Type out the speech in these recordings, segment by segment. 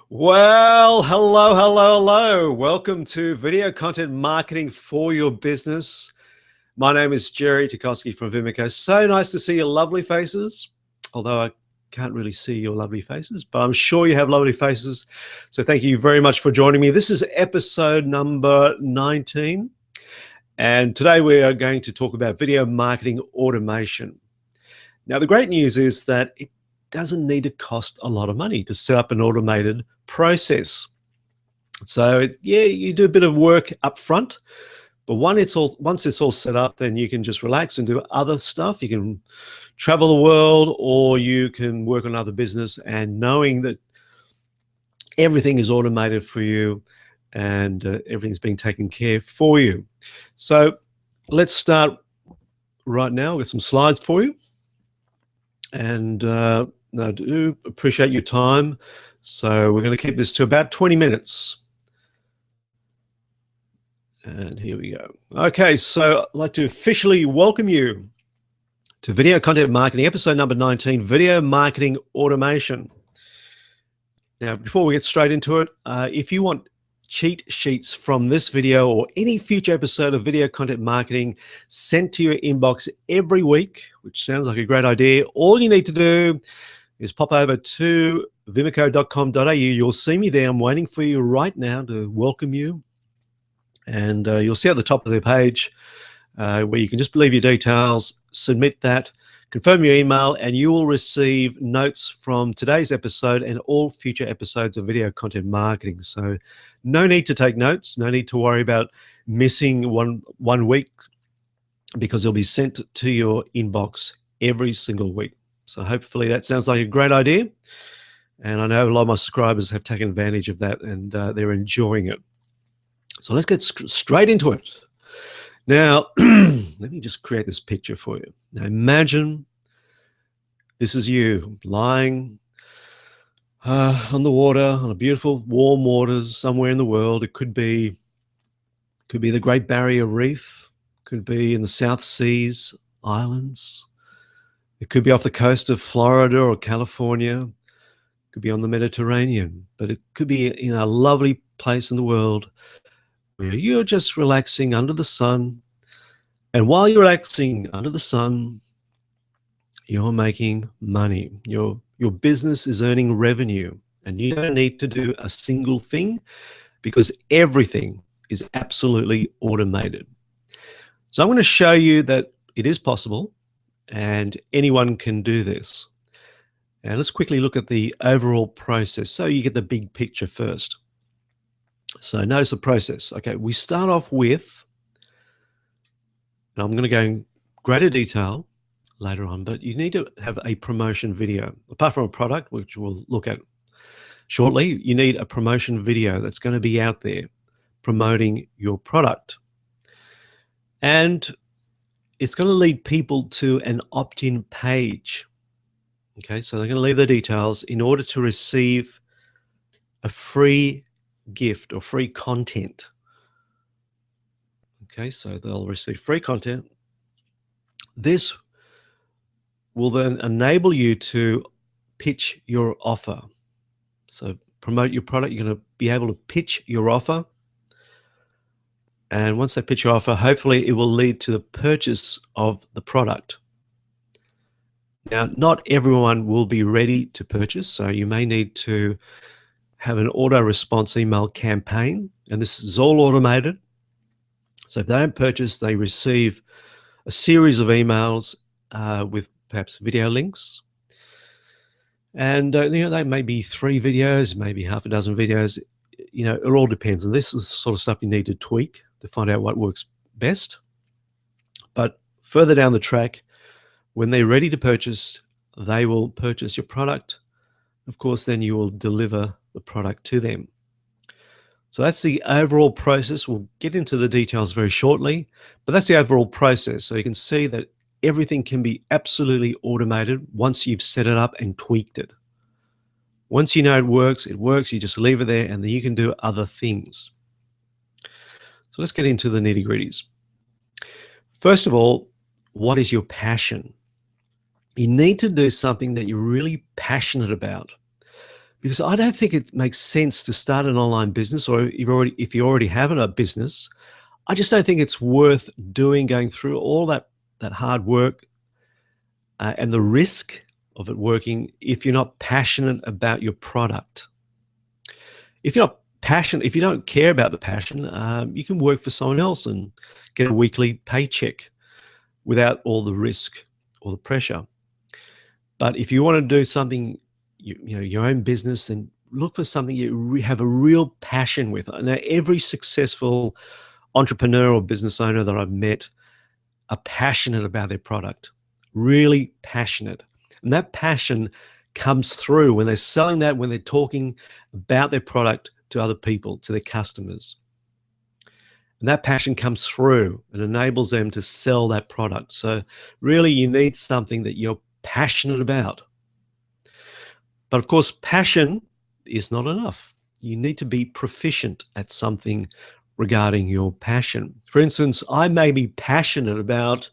Well, hello. Welcome to Video Content Marketing for Your Business. My name is Jerry Tukoski from Vimico. So nice to see your lovely faces, although I can't really see your lovely faces, but I'm sure you have lovely faces. So thank you very much for joining me. This is episode number 19, and today we are going to talk about video marketing automation. Now, the great news is that it doesn't need to cost a lot of money to set up an automated process. So yeah, you do a bit of work up front, but once it's all set up, then you can just relax and do other stuff. You can travel the world, or you can work on other business, and knowing that everything is automated for you and everything's being taken care for you. So let's start right now. I've got some slides for you, and I do appreciate your time. So we're going to keep this to about 20 minutes. And here we go. Okay, so I'd like to officially welcome you to Video Content Marketing, episode number 19, Video Marketing Automation. Now, before we get straight into it, if you want cheat sheets from this video or any future episode of Video Content Marketing sent to your inbox every week, which sounds like a great idea, all you need to do is pop over to vimico.com.au. You'll see me there. I'm waiting for you right now to welcome you. And you'll see at the top of the page where you can just leave your details, submit that, confirm your email, and you will receive notes from today's episode and all future episodes of Video Content Marketing. So no need to take notes, no need to worry about missing one week, because it'll be sent to your inbox every single week. So hopefully that sounds like a great idea. And I know a lot of my subscribers have taken advantage of that, and they're enjoying it. So let's get straight into it. Now, let me just create this picture for you. Now imagine this is you lying on the water, on a beautiful warm waters somewhere in the world. It could be the Great Barrier Reef, could be in the South Seas Islands. It could be off the coast of Florida or California. It could be on the Mediterranean, but it could be in a lovely place in the world where you're just relaxing under the sun. And while you're relaxing under the sun, you're making money. Your business is earning revenue, and you don't need to do a single thing because everything is absolutely automated. So I'm going to show you that it is possible and anyone can do this. And let's quickly look at the overall process so you get the big picture first. So notice the process. Okay, we start off with, and I'm going to go in greater detail later on, but you need to have a promotion video. Apart from a product, which we'll look at shortly, you need a promotion video that's going to be out there promoting your product. And it's going to lead people to an opt-in page. Okay, so they're going to leave their details in order to receive a free gift or free content. Okay, so they'll receive free content. This will then enable you to pitch your offer. So promote your product, you're going to be able to pitch your offer. And once they pitch your offer, hopefully it will lead to the purchase of the product. Now, not everyone will be ready to purchase, so you may need to have an auto response email campaign, and this is all automated. So if they don't purchase, they receive a series of emails with perhaps video links. And they may be 3 videos, maybe half a dozen videos. It all depends. And this is the sort of stuff you need to tweak to find out what works best. But further down the track, when they're ready to purchase, they will purchase your product. Of course, then you will deliver the product to them. So that's the overall process. We'll get into the details very shortly, but that's the overall process. So you can see that everything can be absolutely automated once you've set it up and tweaked it. Once you know it works, you just leave it there, and then you can do other things. So let's get into the nitty-gritties. First of all, what is your passion? You need to do something that you're really passionate about. because I don't think it makes sense to start an online business, or if you already have a business. I just don't think it's worth going through all that hard work and the risk of it working if you're not passionate about your product. If you're not passionate, if you don't care about the passion, you can work for someone else and get a weekly paycheck without all the risk or the pressure. But if you want to do something, your own business, and look for something you have a real passion with. Now, every successful entrepreneur or business owner that I've met are passionate about their product, really passionate. And that passion comes through when they're selling that, when they're talking about their product to other people, to their customers. And that passion comes through and enables them to sell that product. So really, you need something that you're passionate about. But of course, passion is not enough. You need to be proficient at something regarding your passion. For instance, I may be passionate about,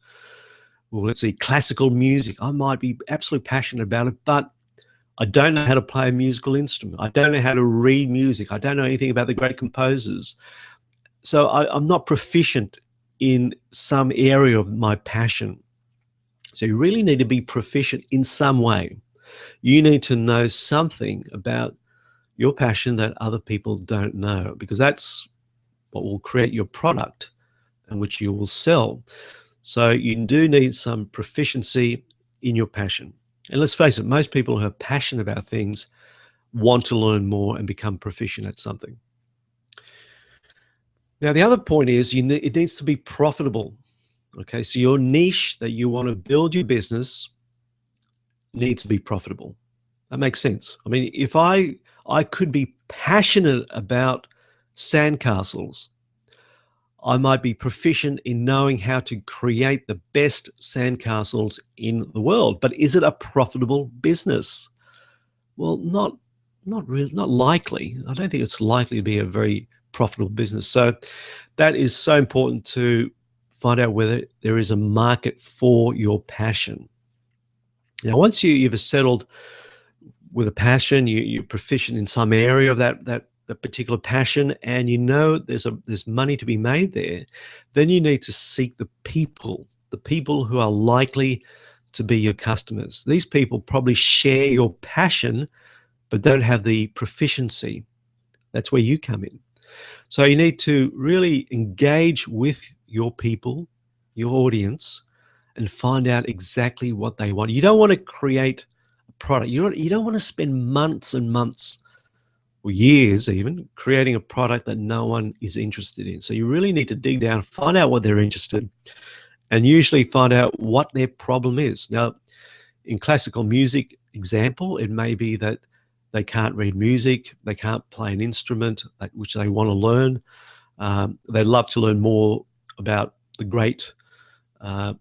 well, let's see, classical music. I might be absolutely passionate about it, but I don't know how to play a musical instrument. I don't know how to read music. I don't know anything about the great composers. So I'm not proficient in some area of my passion. So you really need to be proficient in some way. You need to know something about your passion that other people don't know, because that's what will create your product and which you will sell. So you do need some proficiency in your passion. And let's face it, most people who are passionate about things want to learn more and become proficient at something. Now, the other point is it needs to be profitable. Okay, so your niche that you want to build your business needs to be profitable. That makes sense. I mean, if I could be passionate about sandcastles, I might be proficient in knowing how to create the best sandcastles in the world. But is it a profitable business? Well, not really, not likely. I don't think it's likely to be a very profitable business. So that is so important to find out whether there is a market for your passion. Now, once you've settled with a passion, you're proficient in some area of that particular passion, and you know there's money to be made there, then you need to seek the people who are likely to be your customers. These people probably share your passion, but don't have the proficiency. That's where you come in. So you need to really engage with your people, your audience, and find out exactly what they want. You don't want to create a product. You don't want to spend months and months or years even creating a product that no one is interested in. So you really need to dig down, find out what they're interested in, and usually find out what their problem is. Now, in classical music example, it may be that they can't read music, they can't play an instrument which they want to learn. They'd love to learn more about the great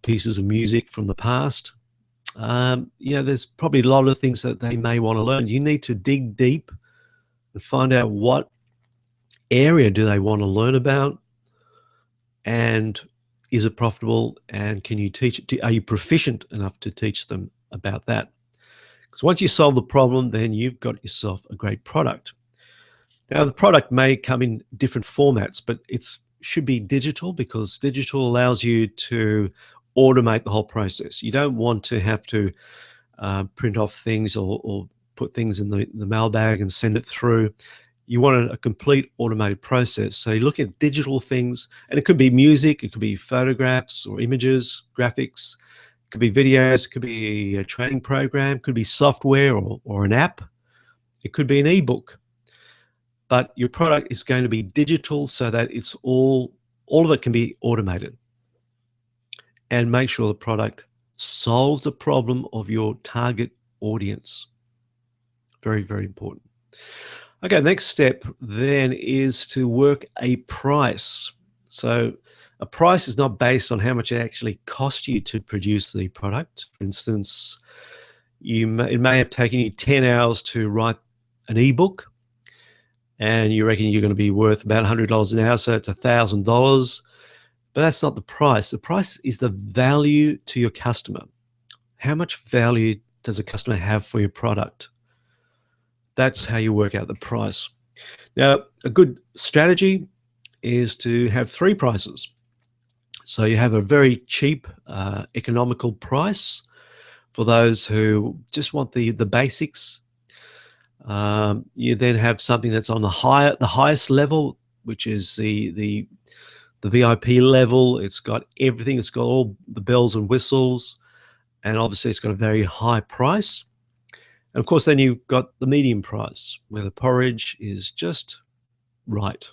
pieces of music from the past. There's probably a lot of things that they may want to learn. You need to dig deep and find out what area do they want to learn about, and is it profitable, and can you teach it? Are you proficient enough to teach them about that? Because once you solve the problem, then you've got yourself a great product. Now, the product may come in different formats, but it should be digital, because digital allows you to automate the whole process. You don't want to have to print off things or put things in the mailbag and send it through. You want a complete automated process. So you look at digital things, and it could be music, it could be photographs or images, graphics, it could be videos, it could be a training program, it could be software or an app, it could be an ebook. But your product is going to be digital so that it's all of it can be automated. And make sure the product solves the problem of your target audience. Very, very important. Okay, next step then is to work a price. So a price is not based on how much it actually costs you to produce the product. For instance, it may have taken you 10 hours to write an ebook, and you reckon you're going to be worth about $100 an hour, so it's $1,000. But that's not the price. The price is the value to your customer. How much value does a customer have for your product? That's how you work out the price. Now, a good strategy is to have 3 prices. So you have a very cheap, economical price for those who just want the basics. You then have something that's on the highest level, which is the VIP level. It's got everything. It's got all the bells and whistles, and obviously it's got a very high price. And of course, then you've got the medium price, where the porridge is just right.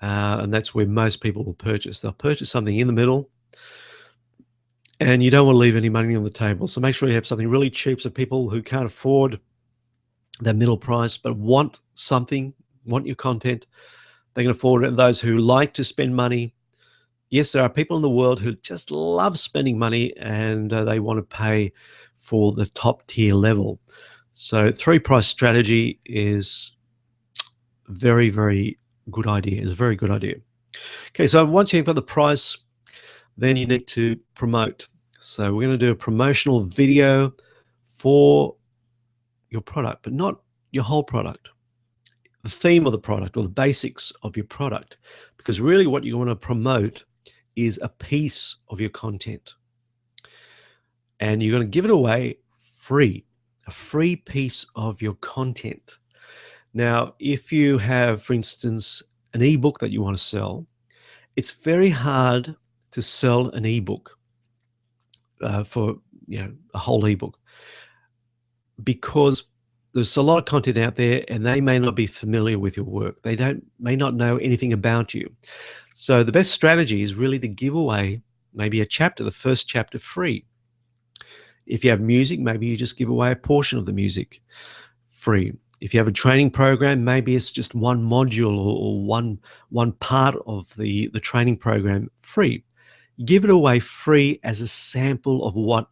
And that's where most people will purchase. They'll purchase something in the middle, and you don't want to leave any money on the table. So make sure you have something really cheap, so people who can't afford that middle price but want something, want your content, they can afford it. And those who like to spend money, yes, there are people in the world who just love spending money, and they want to pay for the top tier level. So 3 price strategy is very, very good idea. It's a very good idea. Okay, so once you've got the price, then you need to promote. So we're going to do a promotional video for your product, but not your whole product. The theme of the product or the basics of your product, because really what you want to promote is a piece of your content. And you're going to give it away free, a free piece of your content. Now, if you have, for instance, an ebook that you want to sell, it's very hard to sell an ebook for a whole ebook, because there's a lot of content out there and they may not be familiar with your work. They may not know anything about you. So the best strategy is really to give away maybe a chapter, the first chapter, free. If you have music, maybe you just give away a portion of the music free. If you have a training program, maybe it's just one module or one part of the training program free. Give it away free as a sample of what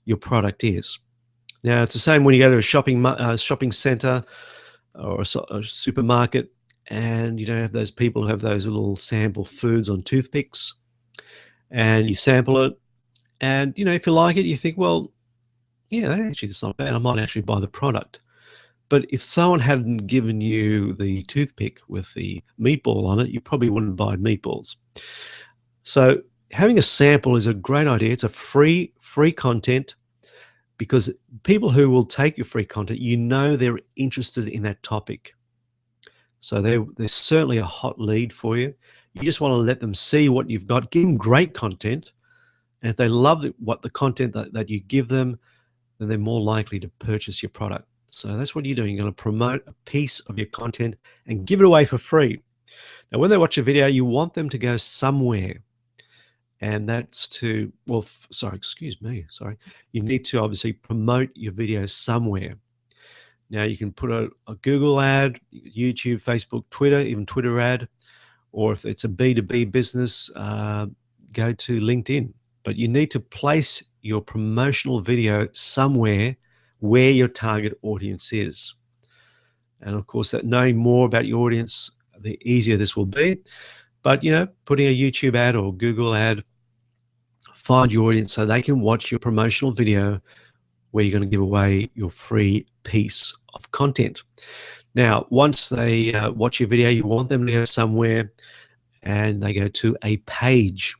your product is. Now, it's the same when you go to a shopping center or a supermarket, and you don't have those people who have those little sample foods on toothpicks, and you sample it, and if you like it, you think, well, yeah, actually it's not bad. I might actually buy the product. But if someone hadn't given you the toothpick with the meatball on it, you probably wouldn't buy meatballs. So having a sample is a great idea. It's a free content, because people who will take your free content, they're interested in that topic. So they're certainly a hot lead for you. You just want to let them see what you've got. Give them great content. And if they love what the content that you give them, then they're more likely to purchase your product. So that's what you're doing. You're going to promote a piece of your content and give it away for free. Now, when they watch a video, you want them to go somewhere. And that's to, you need to obviously promote your video somewhere. Now, you can put a Google ad, YouTube, Facebook, Twitter, even Twitter ad, or if it's a B2B business, go to LinkedIn. But you need to place your promotional video somewhere where your target audience is. And of course, that knowing more about your audience, the easier this will be. But, putting a YouTube ad or Google ad, find your audience so they can watch your promotional video where you're going to give away your free piece of content. Now, once they watch your video, you want them to go somewhere, and they go to a page.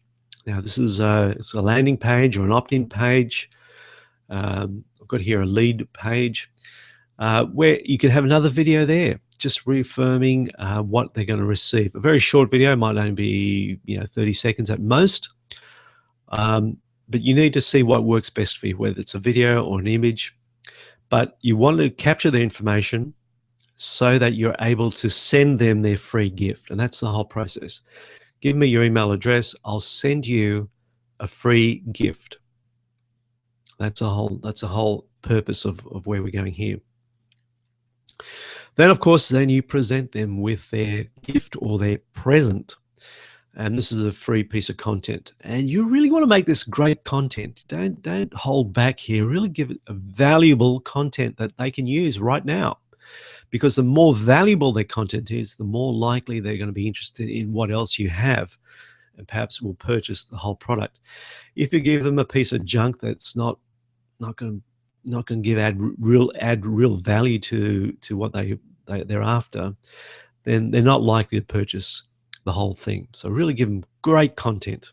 Now, this is it's a landing page or an opt-in page. I've got here a lead page where you can have another video there, just reaffirming what they're going to receive. A very short video, might only be 30 seconds at most. But you need to see what works best for you, whether it's a video or an image. But you want to capture the information so that you're able to send them their free gift. And that's the whole process. Give me your email address. I'll send you a free gift. That's a whole purpose of where we're going here. Then, of course, you present them with their gift or their present. And this is a free piece of content. And you really want to make this great content. Don't hold back here. Really give it a valuable content that they can use right now. Because the more valuable their content is, the more likely they're going to be interested in what else you have, and perhaps will purchase the whole product. If you give them a piece of junk that's not going to not going to give add real value to what they're after, then they're not likely to purchase the whole thing. So really give them great content.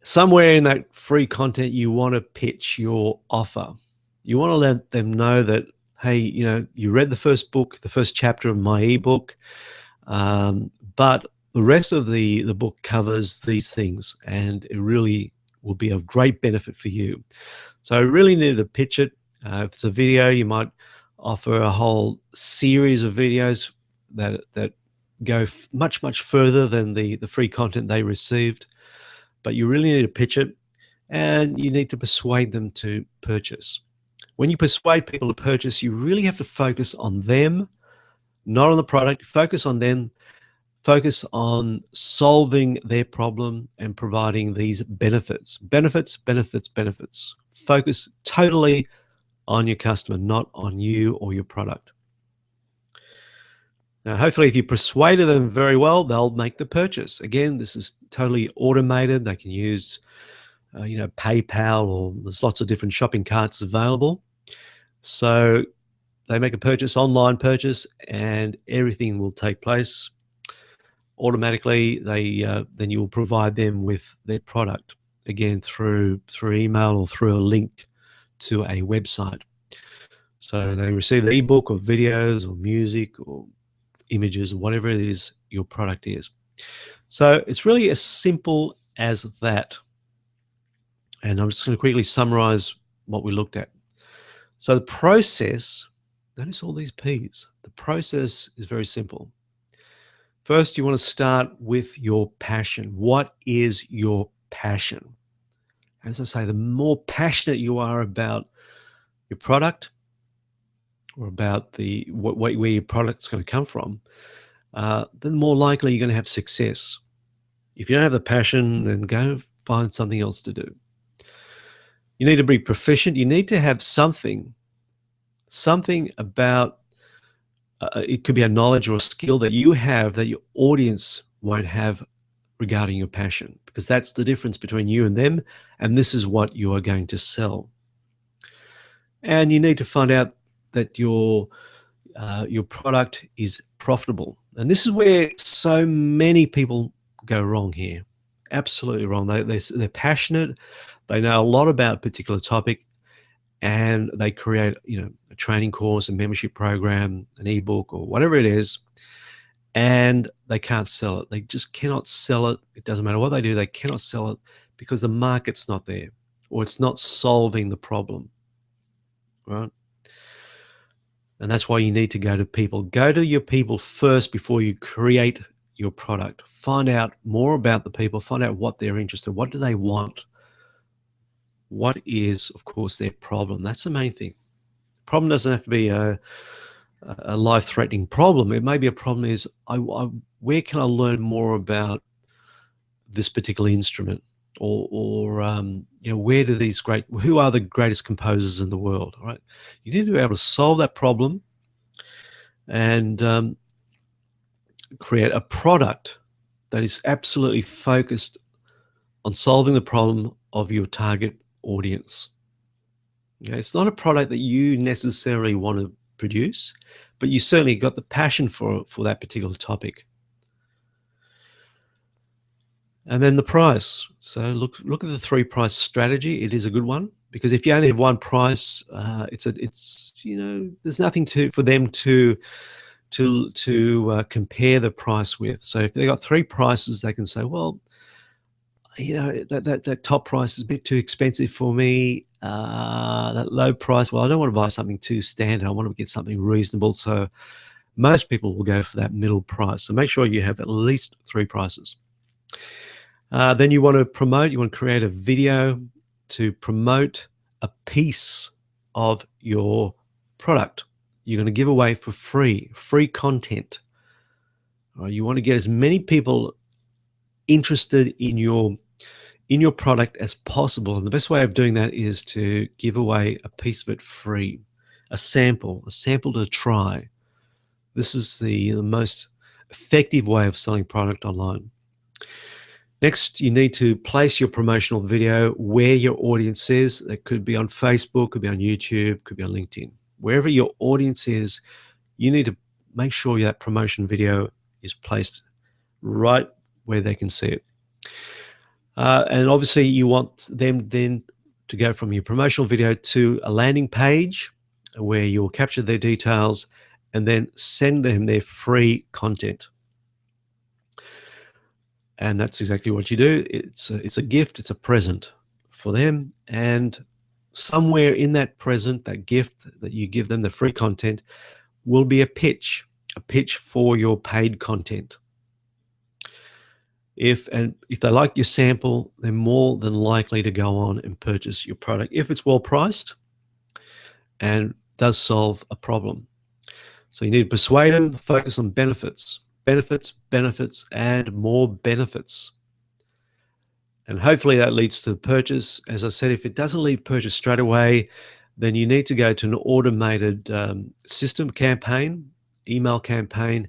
Somewhere in that free content, you want to pitch your offer. You want to let them know that, hey, you read the first book, the first chapter of my ebook, but the rest of the book covers these things, and it really will be of great benefit for you. So I really need to pitch it. If it's a video, you might offer a whole series of videos that go much further than the free content they received. But you really need to pitch it, and you need to persuade them to purchase. When you persuade people to purchase, you really have to focus on them, not on the product. Focus on them. Focus on solving their problem and providing these benefits. Benefits, benefits, benefits. Focus totally on your customer, not on you or your product. Now, hopefully, if you persuaded them very well, they'll make the purchase. Again, this is totally automated. They can use, PayPal, or there's lots of different shopping carts available. So they make a purchase, online purchase, and everything will take place automatically. Then you will provide them with their product, again through email or through a link to a website. So they receive the ebook or videos or music or images or whatever it is your product is. So it's really as simple as that. And I'm just going to quickly summarize what we looked at. So the process, notice all these P's. The process is very simple. First, you want to start with your passion. What is your passion? As I say, the more passionate you are about your product or about where your product's going to come from, then more likely you're going to have success. If you don't have the passion, then go find something else to do. You need to be proficient. You need to have something about, it could be a knowledge or a skill that you have that your audience won't have regarding your passion, because that's the difference between you and them, and this is what you are going to sell. And you need to find out that your product is profitable. And this is where so many people go wrong here. Absolutely wrong. They're passionate. They know a lot about a particular topic, and they create, a training course, a membership program, an ebook, or whatever it is, and they can't sell it. They just cannot sell it. It doesn't matter what they do. They cannot sell it because the market's not there, or it's not solving the problem, right? And that's why you need to go to people. Go to your people first before you create your product. Find out more about the people. Find out what they're interested in. What do they want? What is, of course, their problem? That's the main thing. Problem doesn't have to be a life-threatening problem. It may be a problem is, where can I learn more about this particular instrument? Or who are the greatest composers in the world, right? You need to be able to solve that problem and create a product that is absolutely focused on solving the problem of your target audience. Okay, it's not a product that you necessarily want to produce, but you certainly got the passion for that particular topic. And then the price. So look at the 3-price strategy. It is a good one, because if you only have one price, there's nothing for them to compare the price with. So if they got 3 prices, they can say, well, that top price is a bit too expensive for me. That low price, well, I don't want to buy something too standard. I want to get something reasonable. So most people will go for that middle price. So make sure you have at least 3 prices. Then you want to promote. You want to create a video to promote a piece of your product. You're going to give away for free content. You want to get as many people interested in your product as possible. And the best way of doing that is to give away a piece of it free, a sample to try. This is the most effective way of selling product online. Next, you need to place your promotional video where your audience is. It could be on Facebook, could be on YouTube, could be on LinkedIn. Wherever your audience is, you need to make sure that promotion video is placed right where they can see it. And obviously you want them then to go from your promotional video to a landing page where you'll capture their details and then send them their free content. And that's exactly what you do. It's a gift, it's a present for them. And somewhere in that present, that gift that you give them, the free content, will be a pitch for your paid content. If they like your sample, they're more than likely to go on and purchase your product if it's well priced and does solve a problem. So you need to persuade them, focus on benefits, benefits, benefits, and more benefits. And hopefully that leads to purchase. As I said, if it doesn't lead purchase straight away, then you need to go to an automated system campaign, email campaign,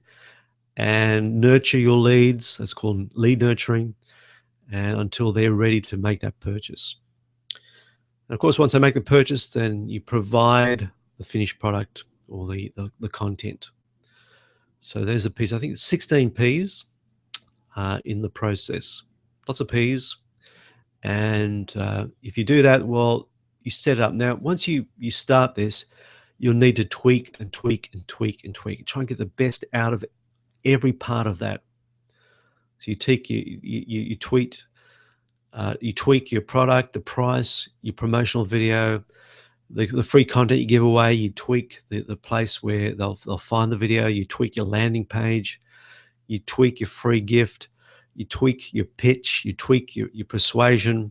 and nurture your leads. That's called lead nurturing, and until they're ready to make that purchase. And of course, once they make the purchase, then you provide the finished product or the content. So there's a piece. I think it's 16 P's in the process. Lots of P's. And if you do that, well, you set it up. Now, once you start this, you'll need to tweak and tweak and tweak and tweak. Try and get the best out of every part of that. So you tweak your product, the price, your promotional video, the free content you give away. You tweak the place where they'll find the video. You tweak your landing page. You tweak your free gift. You tweak your pitch. You tweak your persuasion,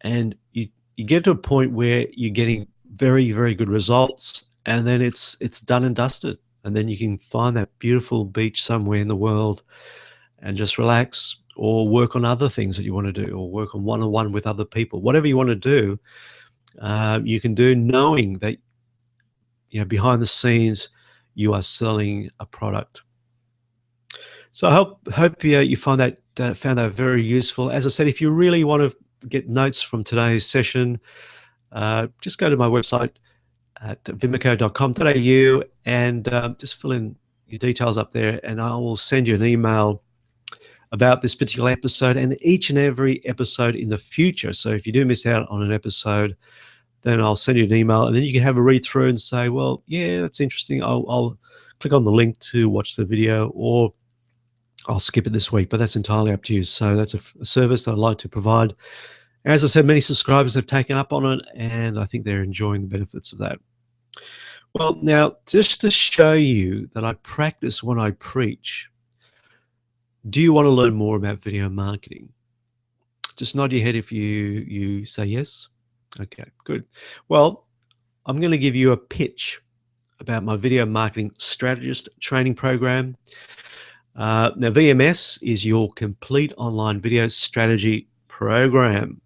and you get to a point where you're getting very, very good results, and then it's done and dusted. And then you can find that beautiful beach somewhere in the world and just relax, or work on other things that you want to do, or work on one-on-one with other people. Whatever you want to do, you can do, knowing that behind the scenes you are selling a product. So I hope you found that very useful. As I said, if you really want to get notes from today's session, just go to my website at vimico.com.au and just fill in your details up there, and I will send you an email about this particular episode and each and every episode in the future. So if you do miss out on an episode, then I'll send you an email, and then you can have a read through and say, well, yeah, that's interesting. I'll click on the link to watch the video, or I'll skip it this week, but that's entirely up to you. So that's a service that I'd like to provide. As I said, many subscribers have taken up on it, and I think they're enjoying the benefits of that. Well, now, just to show you that I practice when I preach, do you want to learn more about video marketing? Just nod your head if you say yes. Okay, good. Well, I'm going to give you a pitch about my video marketing strategist training program. Now, VMS is your complete online video strategy program.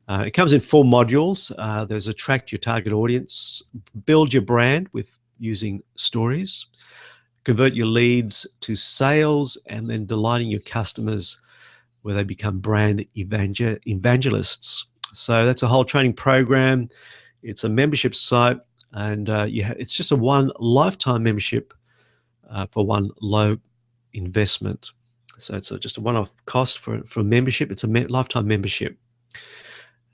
It comes in 4 modules. There's attract your target audience, build your brand with using stories, convert your leads to sales, and then delighting your customers where they become brand evangelists. So that's a whole training program. It's a membership site, and it's just a one lifetime membership for one low investment. So it's just a one-off cost for membership. It's a lifetime membership.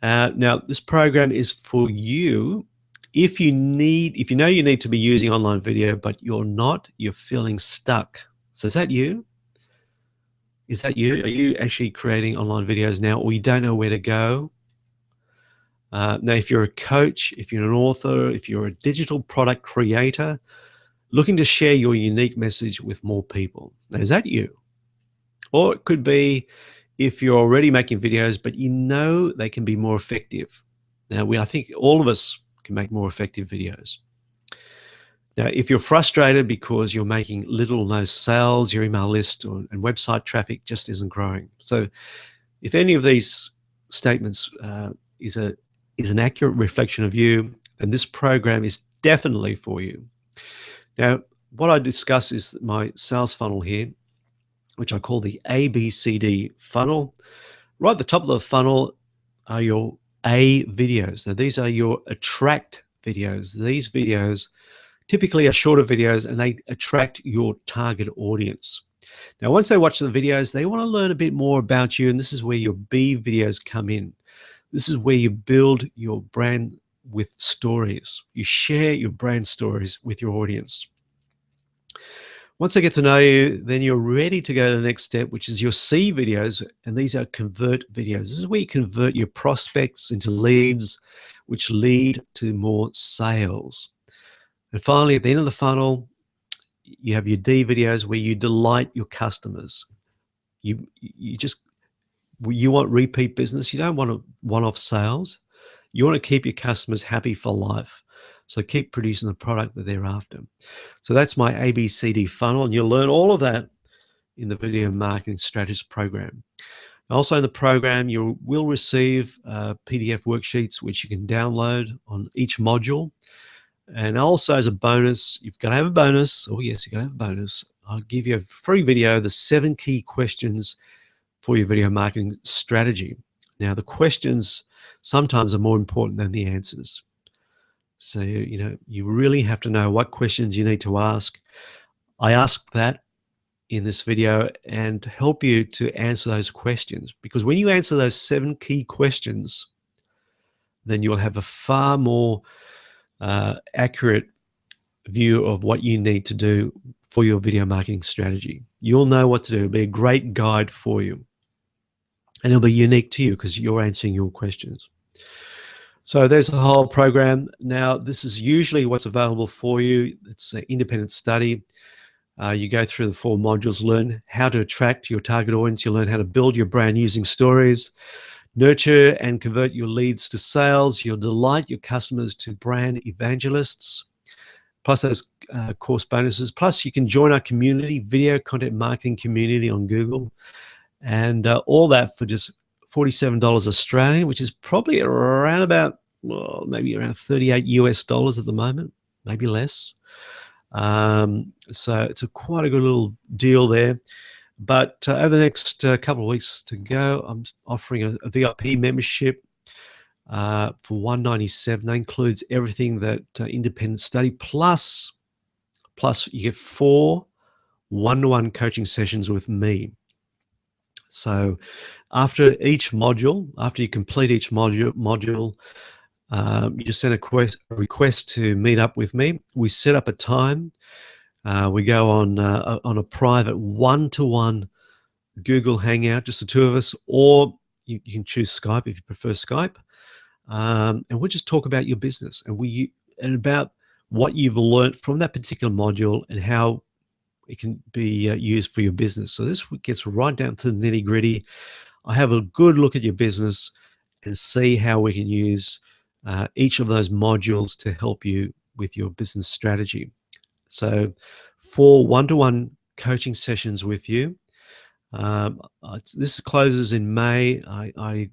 Now, this program is for you if you know you need to be using online video, but you're feeling stuck. So is that you? Is that you? Are you actually creating online videos now, or you don't know where to go? Now, if you're a coach, if you're an author, if you're a digital product creator looking to share your unique message with more people, now, is that you? Or it could be if you're already making videos, but you know they can be more effective. Now, I think all of us can make more effective videos. Now, if you're frustrated because you're making little or no sales, your email list and website traffic just isn't growing. So if any of these statements is an accurate reflection of you, then this program is definitely for you. Now, what I discuss is my sales funnel here. which I call the ABCD funnel. Right at the top of the funnel are your A videos. Now, these are your attract videos. These videos typically are shorter videos and they attract your target audience. Now, once they watch the videos, they want to learn a bit more about you, and this is where your B videos come in. This is where you build your brand with stories. You share your brand stories with your audience. Once they get to know you, then you're ready to go to the next step, which is your C videos, and these are convert videos. This is where you convert your prospects into leads, which lead to more sales. And finally, at the end of the funnel, you have your D videos where you delight your customers. You want repeat business. You don't want one-off sales. You want to keep your customers happy for life. So keep producing the product that they're after. So that's my ABCD funnel, and you'll learn all of that in the Video Marketing Strategist program. Also in the program, you will receive PDF worksheets which you can download on each module. And also as a bonus, you've got to have a bonus. Oh yes, you've got to have a bonus. I'll give you a free video, the 7 key questions for your video marketing strategy. Now, the questions sometimes are more important than the answers. So, you really have to know what questions you need to ask. I ask that in this video and help you to answer those questions, because when you answer those 7 key questions, then you'll have a far more accurate view of what you need to do for your video marketing strategy. You'll know what to do. It'll be a great guide for you. And it'll be unique to you because you're answering your questions. So there's a whole program. Now, this is usually what's available for you. It's an independent study. You go through the 4 modules, learn how to attract your target audience. You learn how to build your brand using stories, nurture and convert your leads to sales. You'll delight your customers to brand evangelists, plus those course bonuses. Plus, you can join our community, video content marketing community on Google. And all that for just $47 Australian, which is probably around about, maybe around 38 US dollars at the moment, maybe less. So it's quite a good little deal there. But over the next couple of weeks to go, I'm offering a VIP membership for $197. That includes everything that independent study, plus you get 4 one-to-one coaching sessions with me. So after each module, after you complete each module, you just send a request to meet up with me. We set up a time. We go on a private one-to-one Google Hangout, just the 2 of us, or you can choose Skype if you prefer Skype. And we'll just talk about your business and about what you've learned from that particular module and how it can be used for your business. So this gets right down to the nitty gritty. I have a good look at your business and see how we can use each of those modules to help you with your business strategy. So 4 one-to-one coaching sessions with you. This closes in May. The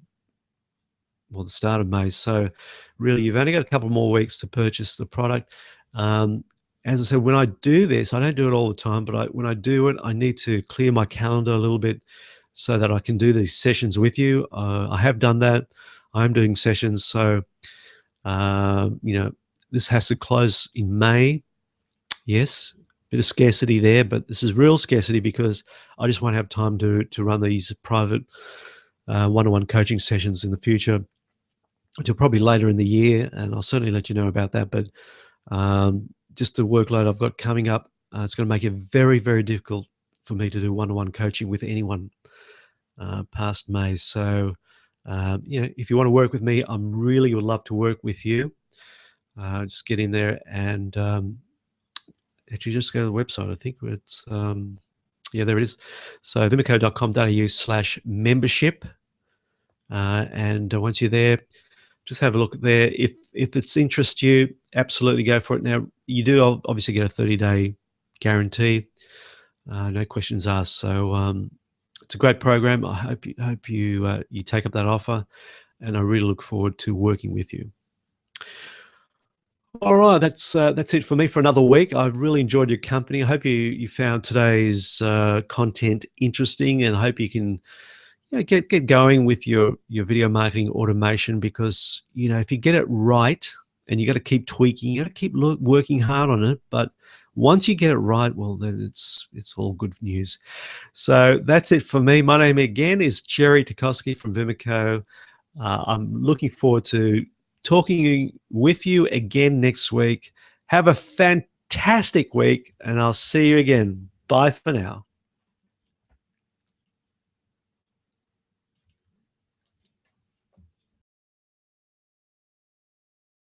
start of May. So really, you've only got a couple more weeks to purchase the product. As I said, when I do this, I don't do it all the time, but when I do it, I need to clear my calendar a little bit so that I can do these sessions with you. I have done that. I'm doing sessions. So, this has to close in May. Yes, bit of scarcity there, but this is real scarcity because I just won't have time to run these private one-on-one coaching sessions in the future until probably later in the year, and I'll certainly let you know about that. But just the workload I've got coming up, it's going to make it very, very difficult for me to do one-on-one coaching with anyone past May. So, if you want to work with me, I really would love to work with you. Just get in there and actually just go to the website. I think it's, there it is. So vimico.com.au/membership. And once you're there, just have a look there. If it's interests you, absolutely go for it. Now, you do obviously get a 30-day guarantee, no questions asked. So it's a great program. I hope you take up that offer, and I really look forward to working with you. All right, that's it for me for another week. I really enjoyed your company. I hope you found today's content interesting, and I hope you can get going with your video marketing automation, because if you get it right, and you got to keep tweaking, you got to keep working hard on it. But once you get it right, well, then it's all good news. So that's it for me. My name again is Jerry Tukoski from Vimico. I'm looking forward to talking with you again next week. Have a fantastic week, and I'll see you again. Bye for now.